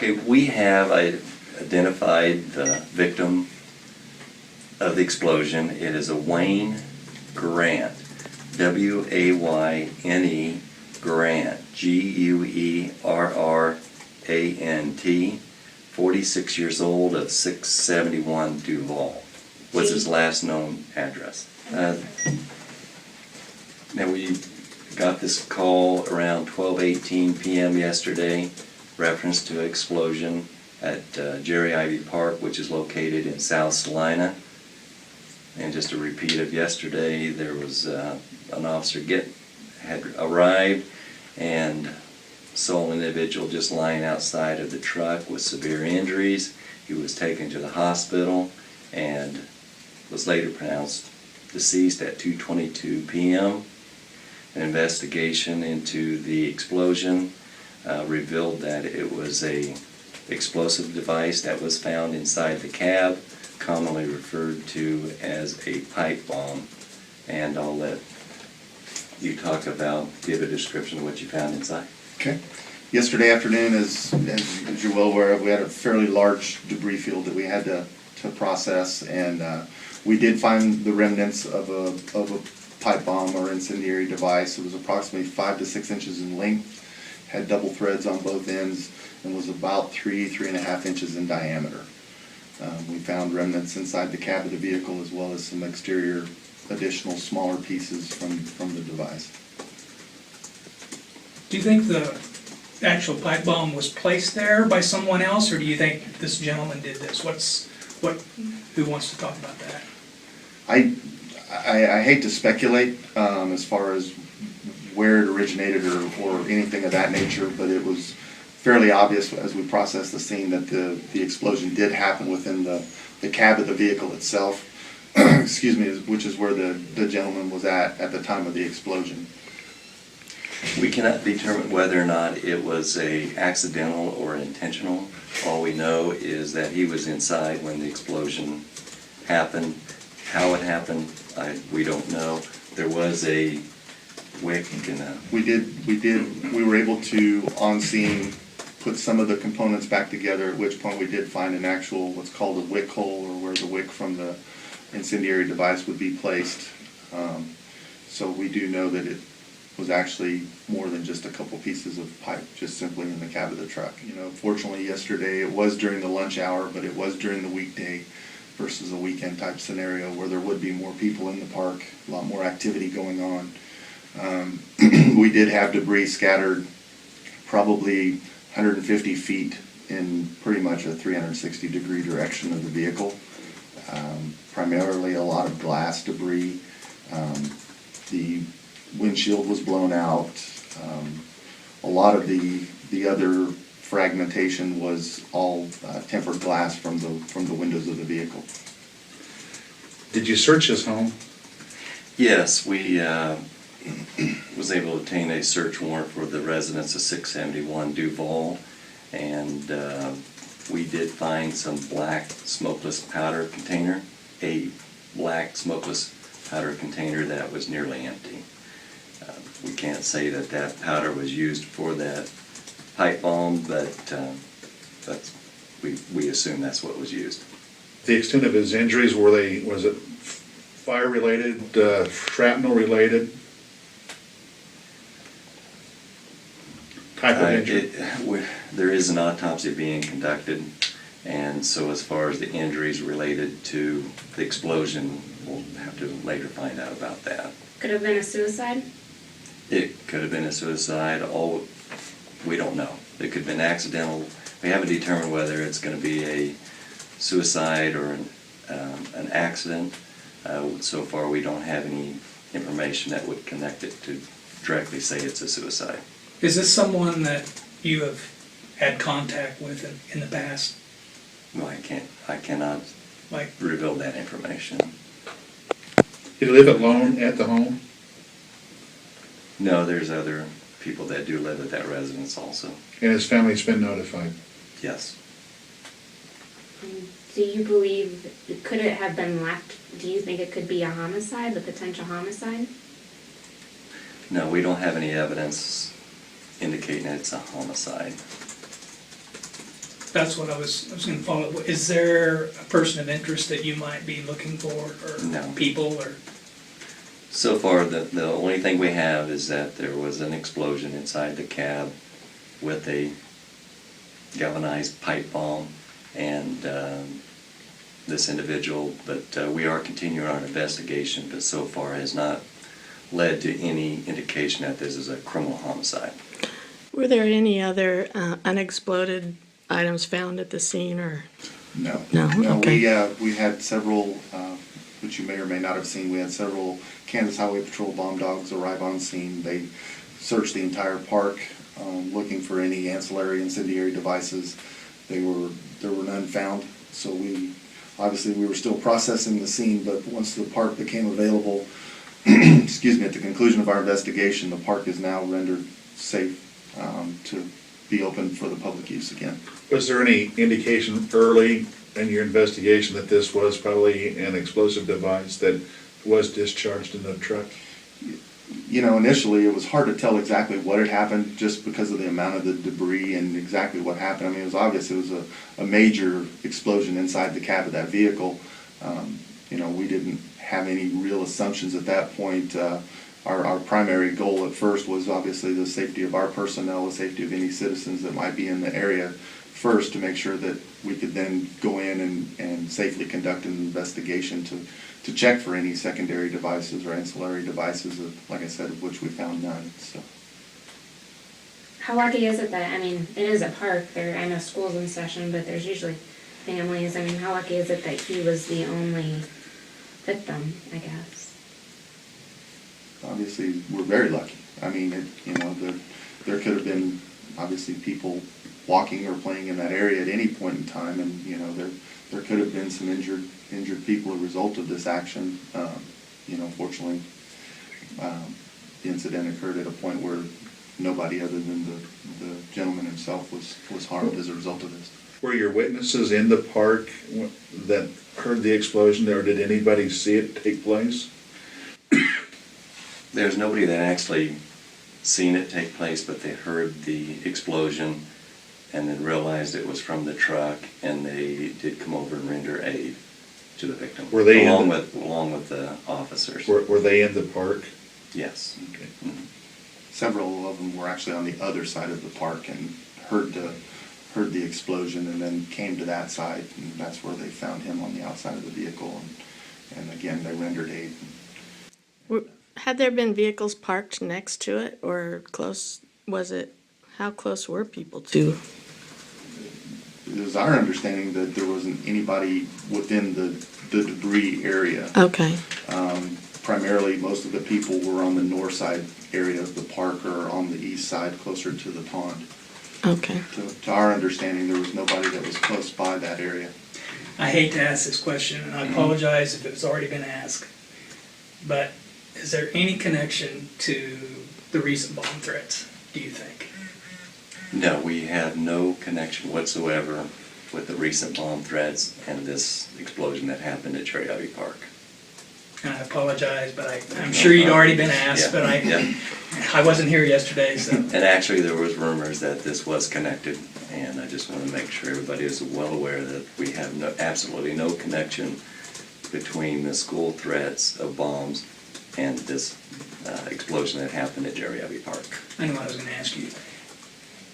Okay, we have identified the victim of the explosion. It is a Wayne Grant, W-A-Y-N-E Grant, G-U-E-R-R-A-N-T, 46 years old, of 671 Duval, was his last known address. Now, we got this call around 12:18 p.m. yesterday, reference to explosion at Jerry Ivy Park, which is located in South Salina. And just a repeat of yesterday, there was an officer had arrived and saw an individual just lying outside of the truck with severe injuries. He was taken to the hospital and was later pronounced deceased at 2:22 p.m. An investigation into the explosion revealed that it was a explosive device that was found inside the cab, commonly referred to as a pipe bomb. And I'll let you give a description of what you found inside. Okay. Yesterday afternoon, as you're well aware of, we had a fairly large debris field that we had to process, and we did find the remnants of a pipe bomb or incendiary device. It was approximately 5 to 6 inches in length, had double threads on both ends, and was about 3.5 inches in diameter. We found remnants inside the cab of the vehicle, as well as some exterior additional smaller pieces from the device. Do you think the actual pipe bomb was placed there by someone else, or do you think this gentleman did this? Who wants to talk about that? I hate to speculate as far as where it originated or anything of that nature, but it was fairly obvious as we processed the scene that the explosion did happen within the cab of the vehicle itself, excuse me, which is where the gentleman was at the time of the explosion. We cannot determine whether or not it was a accidental or intentional. All we know is that he was inside when the explosion happened. How it happened, we don't know. There was a wick in a... We were able to, on scene, put some of the components back together, at which point we did find an actual, what's called a wick hole, or where the wick from the incendiary device would be placed. So we do know that it was actually more than just a couple pieces of pipe, just simply in the cab of the truck. You know, fortunately yesterday it was during the lunch hour, but it was during the weekday versus a weekend type scenario where there would be more people in the park, a lot more activity going on. We did have debris scattered probably 150 feet in pretty much a 360-degree direction of the vehicle. Primarily a lot of glass debris. The windshield was blown out. A lot of the other fragmentation was all tempered glass from the windows of the vehicle. Did you search his home? Yes, we was able to obtain a search warrant for the residence of 671 Duval, and we did find some black smokeless powder container, a black smokeless powder container that was nearly empty. We can't say that that powder was used for that pipe bomb, but we assume that's what was used. The extent of his injuries, was it fire related, shrapnel related? Type of injury? There is an autopsy being conducted, and so as far as the injuries related to the explosion, we'll have to later find out about that. Could have been a suicide? It could have been a suicide. We don't know. It could have been accidental. We haven't determined whether it's going to be a suicide or an accident. So far, we don't have any information that would connect it to directly say it's a suicide. Is this someone that you have had contact with in the past? No, I cannot reveal that information. Did he live alone at the home? No, there's other people that do live at that residence also. And his family's been notified? Yes. Do you believe, could it have been left, do you think it could be a homicide, a potential homicide? No, we don't have any evidence indicating it's a homicide. That's what I was gonna follow up. Is there a person of interest that you might be looking for, or No. people, or? So far, the only thing we have is that there was an explosion inside the cab with a galvanized pipe bomb and this individual, but we are continuing our investigation, but so far has not led to any indication that this is a criminal homicide. Were there any other unexploded items found at the scene, or? No. No, okay. We had several, which you may or may not have seen, we had several Kansas Highway Patrol bomb dogs arrive on scene. They searched the entire park, looking for any ancillary incendiary devices. There were none found, so obviously we were still processing the scene, but once the park became available, excuse me, at the conclusion of our investigation, the park is now rendered safe to be open for the public use again. Was there any indication early in your investigation that this was probably an explosive device that was discharged in the truck? You know, initially it was hard to tell exactly what had happened just because of the amount of the debris and exactly what happened. I mean, it was obvious it was a major explosion inside the cab of that vehicle. You know, we didn't have any real assumptions at that point. Our primary goal at first was obviously the safety of our personnel, the safety of any citizens that might be in the area first, to make sure that we could then go in and safely conduct an investigation to check for any secondary devices or ancillary devices, like I said, of which we found none. So. How lucky is it that, I mean, it is a park, I know school's in session, but there's usually families. I mean, how lucky is it that he was the only victim, I guess? Obviously, we're very lucky. I mean, there could have been obviously people walking or playing in that area at any point in time, and there could have been some injured people as a result of this action. Fortunately, the incident occurred at a point where nobody other than the gentleman himself was harmed as a result of this. Were your witnesses in the park that heard the explosion, or did anybody see it take place? There's nobody that actually seen it take place, but they heard the explosion and then realized it was from the truck, and they did come over and render aid to the victim. Were they along with the officers? Were they in the park? Yes. Okay. Mhm. Several of them were actually on the other side of the park and heard the explosion, and then came to that side, and that's where they found him on the outside of the vehicle, and again, they rendered aid. Had there been vehicles parked next to it, or close, how close were people to? It was our understanding that there wasn't anybody within the debris area. Okay, Primarily, most of the people were on the north side area of the park or on the east side, closer to the pond. okay. To our understanding, there was nobody that was close by that area. I hate to ask this question, and I apologize if it's already been asked, but is there any connection to the recent bomb threats, do you think? No, we have no connection whatsoever with the recent bomb threats and this explosion that happened at Cherry Ivy Park. And I apologize, but I'm sure you'd already been asked, but Yeah. I wasn't here yesterday, so. And actually, there was rumors that this was connected, and I just want to make sure everybody is well aware that we have absolutely no connection between the school threats of bombs and this explosion that happened at Jerry Ivy Park. I know what I was gonna ask you.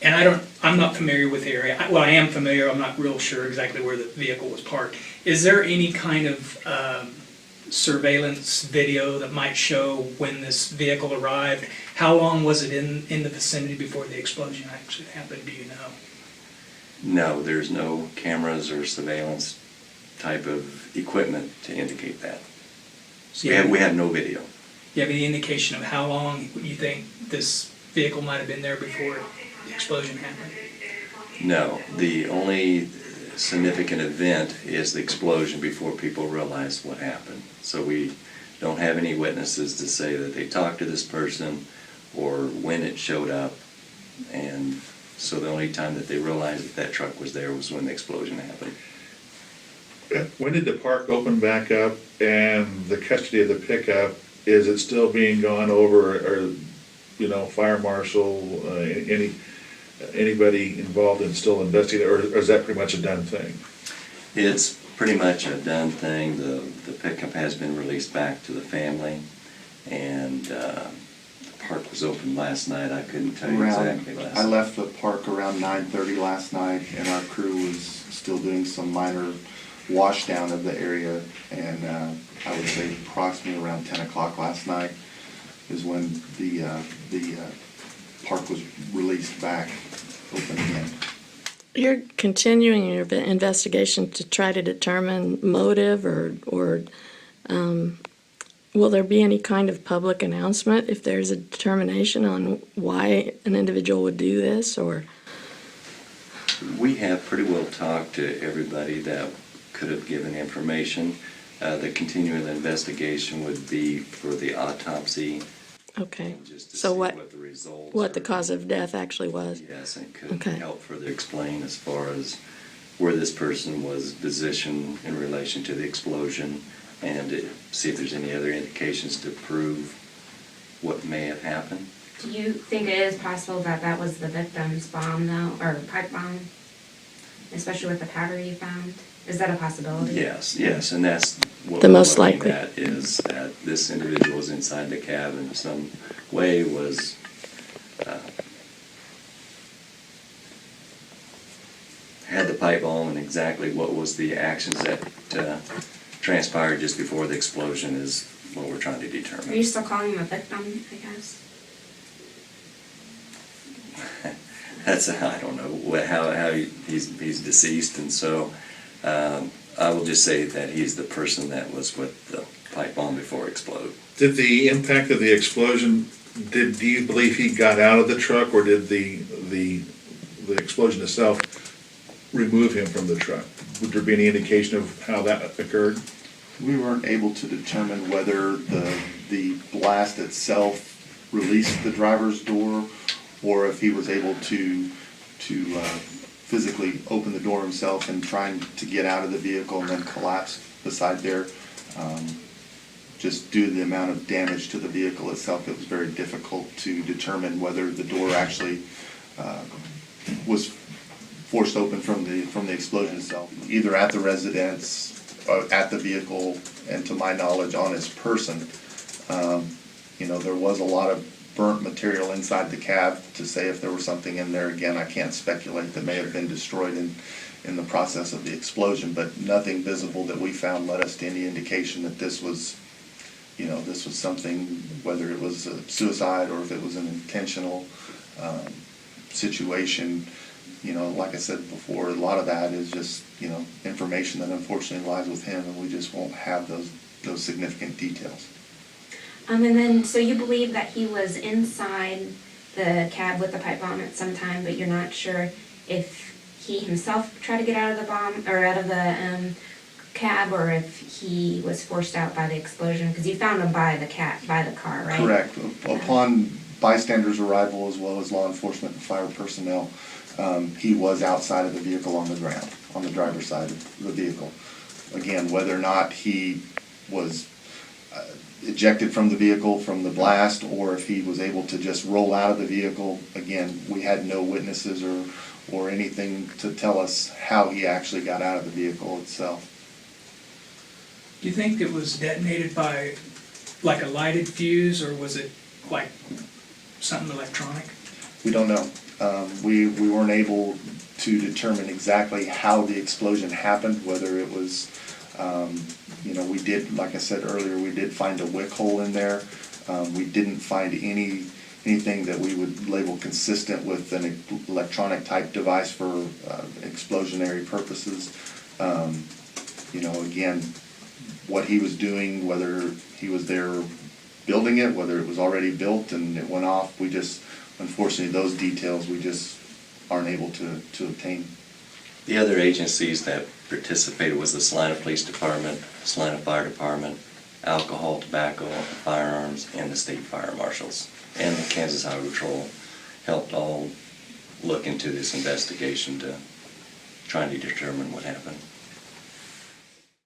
And I'm not familiar with the area. Well, I am familiar, I'm not real sure exactly where the vehicle was parked. Is there any kind of surveillance video that might show when this vehicle arrived? How long was it in the vicinity before the explosion actually happened, do you know? No, there's no cameras or surveillance type of equipment to indicate that. So we have no video. Do you have any indication of how long you think this vehicle might have been there before the explosion happened? No, the only significant event is the explosion before people realize what happened. So we don't have any witnesses to say that they talked to this person or when it showed up. And so the only time that they realized that that truck was there was when the explosion happened. When did the park open back up, and the custody of the pickup, is it still being gone over, or, fire marshal, any anybody involved in still investigating, or is that pretty much a done thing? It's pretty much a done thing. The pickup has been released back to the family, and the park was open last night. I couldn't tell you exactly last I night. left the park around 9:30 last night, and our crew was still doing some minor wash down of the area, and I would say approximately around 10 o'clock last night is when the park was released back open again. You're continuing your investigation to try to determine motive, or will there be any kind of public announcement if there's a determination on why an individual would do this, or? We have pretty well talked to everybody that could have given information. The continuing investigation would be for the autopsy, Okay, just to so see what the results what the are. cause of death actually was? Yes, and it could Okay. help further explain as far as where this person was positioned in relation to the explosion, and see if there's any other indications to prove what may have happened. Do you think it is possible that that was the victim's bomb though, or pipe bomb? Especially with the powder you found? Is that a possibility? Yes, and that's what The we're most looking likely. at, is that this individual was inside the cab in some way, was had the pipe bomb, and exactly what was the actions that transpired just before the explosion is what we're trying to Are you determine. still calling him a victim, I guess? That's, I don't know how he's deceased, and so I will just say that he's the person that was with the pipe bomb before it exploded. Did the impact of the explosion, do you believe he got out of the truck, or did the explosion itself remove him from the truck? Would there be any indication of how that occurred? We weren't able to determine whether the blast itself released the driver's door, or if he was able to physically open the door himself and trying to get out of the vehicle and then collapse beside there. Just due to the amount of damage to the vehicle itself, it was very difficult to determine whether the door actually was forced open from the explosion itself, either at the residence, at the vehicle, and to my knowledge, on his person. There was a lot of burnt material inside the cab. To say if there was something in there, again, I can't speculate, that may have been destroyed in the process of the explosion, but nothing visible that we found led us to any indication that this was something, whether it was a suicide or if it was an intentional situation. Like I said before, a lot of that is just, information that unfortunately lies with him, and we just won't have those significant details. And then, so you believe that he was inside the cab with the pipe bomb at some time, but you're not sure if he himself tried to get out of the bomb, or out of the cab, or if he was forced out by the explosion, because you found him by the car, right? Correct. Upon bystanders' arrival, as well as law enforcement and fire personnel, he was outside of the vehicle on the ground, on the driver's side of the vehicle. Again, whether or not he was ejected from the vehicle from the blast, or if he was able to just roll out of the vehicle, again, we had no witnesses or anything to tell us how he actually got out of the vehicle itself. Do you think it was detonated by like a lighted fuse, or was it like something electronic? We don't know. We weren't able to determine exactly how the explosion happened, whether it was, we did, like I said earlier, we did find a wick hole in there. We didn't find anything that we would label consistent with an electronic type device for explosionary purposes. Again, what he was doing, whether he was there building it, whether it was already built and it went off, unfortunately, those details we just aren't able to obtain. The other agencies that participated was the Salina Police Department, Salina Fire Department, Alcohol, Tobacco, Firearms, and the State Fire Marshals. And the Kansas Highway Patrol helped all look into this investigation to try to determine what happened.